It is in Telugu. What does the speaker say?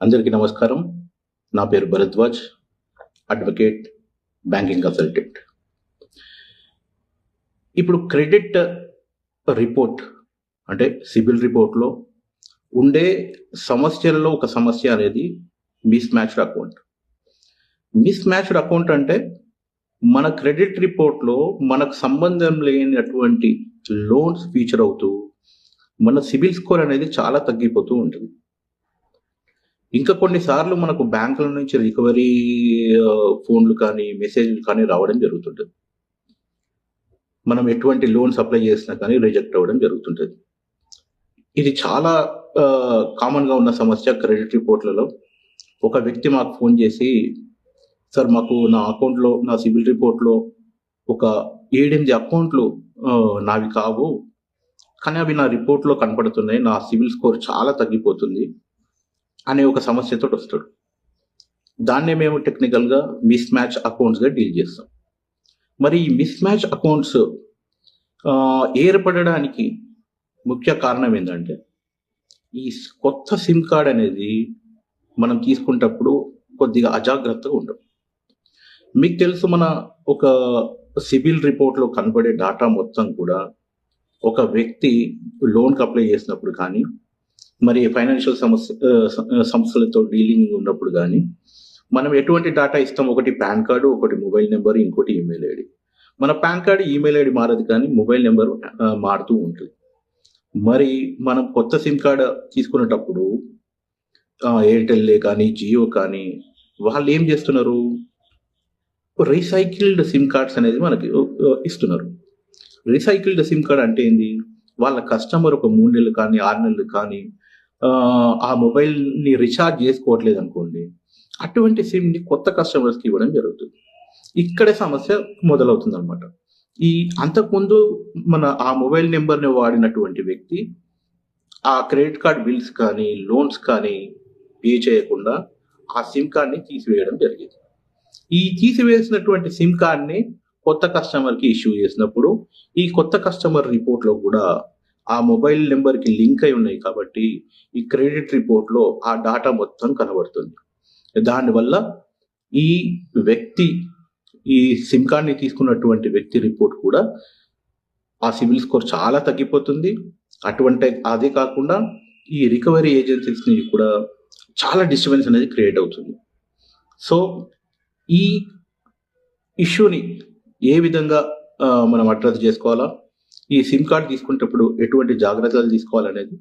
అందరికీ నమస్కారం. నా పేరు భరద్వాజ్, అడ్వకేట్, బ్యాంకింగ్ కన్సల్టెంట్. ఇప్పుడు క్రెడిట్ రిపోర్ట్ అంటే సిబిల్ రిపోర్ట్‌లో ఉండే సమస్యలలో ఒక సమస్య అనేది miss matched account. Miss matched account అంటే మన క్రెడిట్ రిపోర్ట్‌లో మనకు సంబంధం లేనటువంటి లోన్స్ ఫీచర్ అవుతూ మన సిబిల్ స్కోర్ అనేది చాలా తగ్గిపోతూ ఉంటుంది. ఇంకా కొన్నిసార్లు మనకు బ్యాంకుల నుంచి రికవరీ ఫోన్లు కానీ, మెసేజ్‌లు కానీ రావడం జరుగుతుంటది. మనం ఎటువంటి లోన్స్ అప్లై చేసినా కానీ రిజెక్ట్ అవ్వడం జరుగుతుంటది. ఇది చాలా కామన్‌గా ఉన్న సమస్య క్రెడిట్ రిపోర్ట్‌లలో. ఒక వ్యక్తి మాకు ఫోన్ చేసి, "సార్ మాకు నా అకౌంట్‌లో నా సిబిల్ రిపోర్ట్‌లో ఒక 7, 8 అకౌంట్‌లు నావి కావు. కానీ అవి నా రిపోర్ట్‌లో కనపడుతున్నాయి. నా సిబిల్ స్కోర్ చాలా తగ్గిపోతుంది" అనే ఒక సమస్యతోటొస్తాడు. దాన్నే మేము టెక్నికల్‌గా మిస్ మ్యాచ్ అకౌంట్స్‌గా డీల్ చేస్తాం. మరి ఈ మిస్ మ్యాచ్ అకౌంట్స్ ఏర్పడడానికి ముఖ్య కారణం ఏందంటే, ఈ కొత్త సిమ్ కార్డ్ అనేది మనం తీసుకునేటప్పుడు కొద్దిగా అజాగ్రత్తగా ఉండం. మీకు తెలుసు మన ఒక సిబిల్ రిపోర్ట్‌లో కనపడే డాటా మొత్తం కూడా ఒక వ్యక్తి లోన్‌కి అప్లై చేసినప్పుడు కానీ, మరి ఫైనాన్షియల్ సంస్థలతో డీలింగ్ ఉన్నప్పుడు గానీ, మనం ఎటువంటి డాటా ఇస్తాం? ఒకటి పాన్ కార్డు, ఒకటి మొబైల్ నంబర్, ఇంకోటి ఈమెయిల్ ఐడీ. మన పాన్ కార్డ్, ఈమెయిల్ ఐడీ మారదు కానీ మొబైల్ నంబర్ మారుతూ ఉంటుంది. మరి మనం కొత్త సిమ్ కార్డ్ తీసుకునేటప్పుడు ఎయిర్‌టెల్లే కానీ, జియో కానీ వాళ్ళేం చేస్తున్నారు? రీసైకిల్డ్ సిమ్ కార్డ్స్ అనేది మనకి ఇస్తున్నారు. రీసైకిల్డ్ సిమ్ కార్డ్ అంటే ఏంది? వాళ్ళ కస్టమర్ ఒక 3 నెలలు కానీ, 6 నెలలు కానీ ఆ మొబైల్‌ని రీచార్జ్ చేసుకోవట్లేదనుకోండి, అటువంటి సిమ్‌ని కొత్త కస్టమర్స్‌కి ఇవ్వడం జరుగుతుంది. ఇక్కడే సమస్య మొదలవుతుందనమాట. అంతకుముందు ఆ మొబైల్ నంబర్‌ని వాడినటువంటి వ్యక్తి ఆ క్రెడిట్ కార్డ్ బిల్స్ కానీ, లోన్స్ కానీ పే చేయకుండా ఆ సిమ్ కార్డ్‌ని తీసివేయడం జరిగింది. ఈ తీసివేసినటువంటి సిమ్ కార్డ్‌ని కొత్త కస్టమర్‌కి ఇష్యూ చేసినప్పుడు, ఈ కొత్త కస్టమర్ రిపోర్ట్‌లో కూడా ఆ మొబైల్ నంబర్‌కి లింక్ అయి ఉన్నాయి కాబట్టి, ఈ క్రెడిట్ రిపోర్ట్‌లో ఆ డాటా మొత్తం కనబడుతుంది. దానివల్ల ఈ వ్యక్తి ఈ సిమ్ కార్డ్‌ని తీసుకున్నటువంటి వ్యక్తి రిపోర్ట్ కూడా ఆ సిబిల్ స్కోర్ చాలా తగ్గిపోతుంది. అదే కాకుండా ఈ రికవరీ ఏజెన్సీస్‌ని కూడా చాలా డిస్టర్బెన్స్ అనేది క్రియేట్ అవుతుంది. సో, ఈ ఇష్యూని ఏ విధంగా మనం అడ్రెస్ చేసుకోవాలా? ఈ సిమ్ కార్డ్ తీసుకునేటప్పుడు ఎటువంటి జాగ్రత్తలు తీసుకోవాలనేది